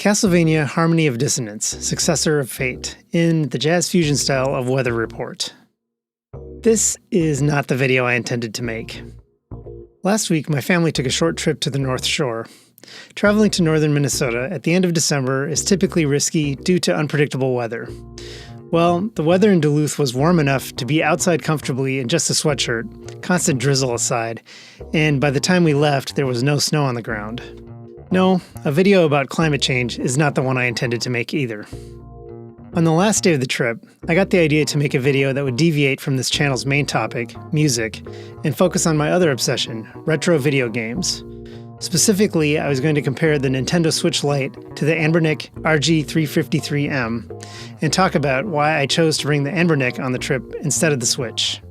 Castlevania Harmony of Dissonance, Successor of Fate, in the jazz fusion style of Weather Report. This is not the video I intended to make. Last week, my family took a short trip to the North Shore. Traveling to northern Minnesota at the end of December is typically risky due to unpredictable weather. Well, the weather in Duluth was warm enough to be outside comfortably in just a sweatshirt, constant drizzle aside, and by the time we left, there was no snow on the ground. No, a video about climate change is not the one I intended to make either. On the last day of the trip, I got the idea to make a video that would deviate from this channel's main topic, music, and focus on my other obsession, retro video games. Specifically, I was going to compare the Nintendo Switch Lite to the Anbernic RG353M, and talk about why I chose to bring the Anbernic on the trip instead of the Switch.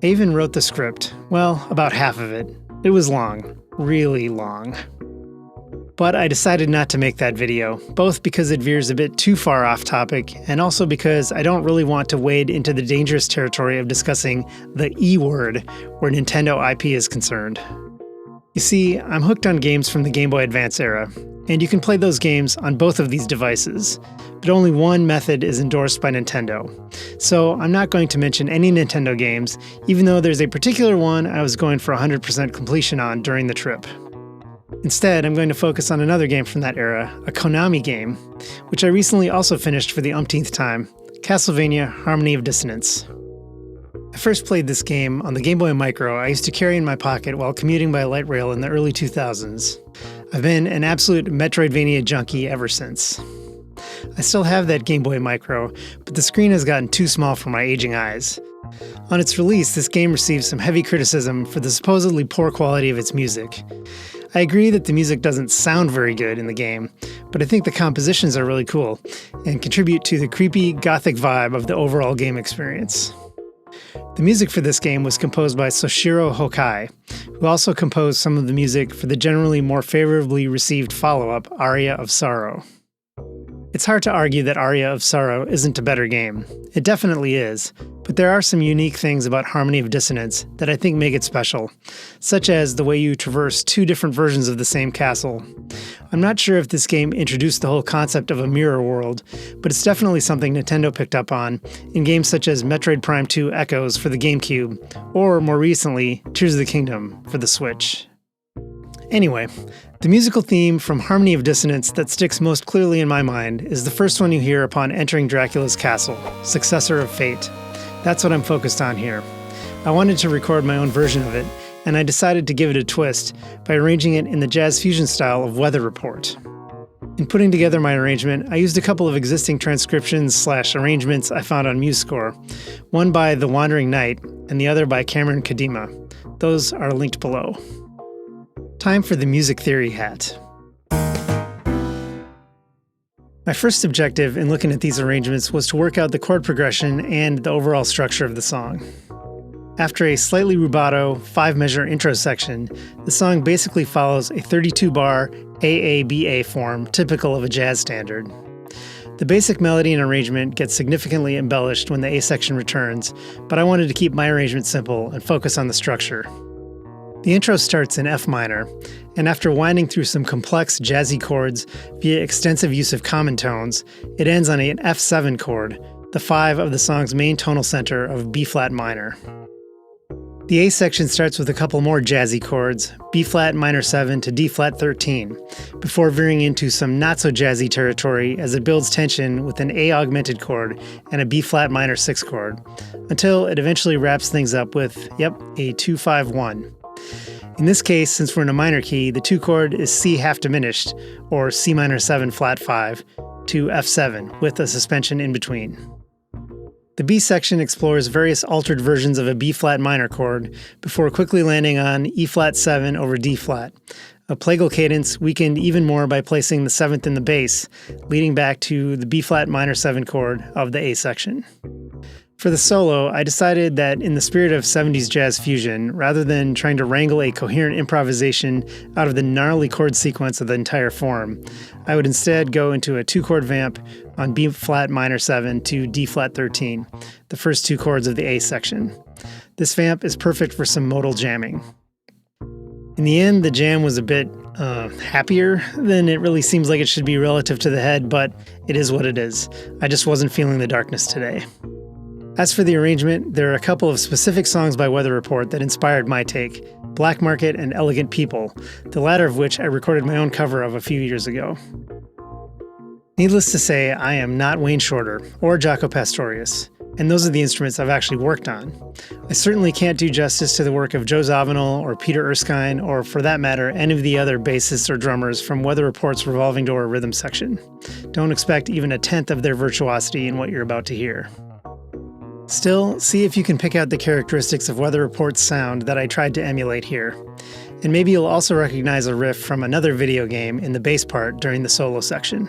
I even wrote the script, well, about half of it. It was long, really long. But I decided not to make that video, both because it veers a bit too far off topic, and also because I don't really want to wade into the dangerous territory of discussing the E word where Nintendo IP is concerned. You see, I'm hooked on games from the Game Boy Advance era, and you can play those games on both of these devices, but only one method is endorsed by Nintendo. So I'm not going to mention any Nintendo games, even though there's a particular one I was going for 100% completion on during the trip. Instead, I'm going to focus on another game from that era, a Konami game, which I recently also finished for the umpteenth time, Castlevania Harmony of Dissonance. I first played this game on the Game Boy Micro I used to carry in my pocket while commuting by light rail in the early 2000s. I've been an absolute Metroidvania junkie ever since. I still have that Game Boy Micro, but the screen has gotten too small for my aging eyes. On its release, this game received some heavy criticism for the supposedly poor quality of its music. I agree that the music doesn't sound very good in the game, but I think the compositions are really cool and contribute to the creepy, gothic vibe of the overall game experience. The music for this game was composed by Soshiro Hokai, who also composed some of the music for the generally more favorably received follow-up, Aria of Sorrow. It's hard to argue that Aria of Sorrow isn't a better game. It definitely is, but there are some unique things about Harmony of Dissonance that I think make it special, such as the way you traverse two different versions of the same castle. I'm not sure if this game introduced the whole concept of a mirror world, but it's definitely something Nintendo picked up on in games such as Metroid Prime 2 Echoes for the GameCube, or more recently, Tears of the Kingdom for the Switch. Anyway, the musical theme from Harmony of Dissonance that sticks most clearly in my mind is the first one you hear upon entering Dracula's castle, Successor of Fate. That's what I'm focused on here. I wanted to record my own version of it, and I decided to give it a twist by arranging it in the jazz fusion style of Weather Report. In putting together my arrangement, I used a couple of existing transcriptions/arrangements I found on MuseScore, one by The Wandering Knight and the other by Cameron Kadima. Those are linked below. Time for the music theory hat. My first objective in looking at these arrangements was to work out the chord progression and the overall structure of the song. After a slightly rubato, 5-measure intro section, the song basically follows a 32-bar AABA form typical of a jazz standard. The basic melody and arrangement gets significantly embellished when the A section returns, but I wanted to keep my arrangement simple and focus on the structure. The intro starts in F minor, and after winding through some complex jazzy chords via extensive use of common tones, it ends on an F7 chord, the 5 of the song's main tonal center of B-flat minor. The A section starts with a couple more jazzy chords, B-flat minor 7 to D-flat 13, before veering into some not-so-jazzy territory as it builds tension with an A augmented chord and a B-flat minor 6 chord, until it eventually wraps things up with, a 2-5-1. In this case, since we're in a minor key, the 2 chord is C half diminished, or C minor 7 flat 5, to F7, with a suspension in between. The B section explores various altered versions of a B-flat minor chord, before quickly landing on E-flat 7 over D-flat, a plagal cadence weakened even more by placing the 7th in the bass, leading back to the B-flat minor 7 chord of the A section. For the solo, I decided that in the spirit of 70s jazz fusion, rather than trying to wrangle a coherent improvisation out of the gnarly chord sequence of the entire form, I would instead go into a 2-chord vamp on B-flat minor 7 to D-flat 13, the first 2 chords of the A section. This vamp is perfect for some modal jamming. In the end, the jam was a bit happier, then it really seems like it should be relative to the head, but it is what it is. I just wasn't feeling the darkness today. As for the arrangement, there are a couple of specific songs by Weather Report that inspired my take, Black Market and Elegant People, the latter of which I recorded my own cover of a few years ago. Needless to say, I am not Wayne Shorter or Jaco Pastorius, and those are the instruments I've actually worked on. I certainly can't do justice to the work of Joe Zawinul or Peter Erskine, or for that matter, any of the other bassists or drummers from Weather Report's Revolving Door rhythm section. Don't expect even a tenth of their virtuosity in what you're about to hear. Still, see if you can pick out the characteristics of Weather Report's sound that I tried to emulate here. And maybe you'll also recognize a riff from another video game in the bass part during the solo section.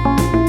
you.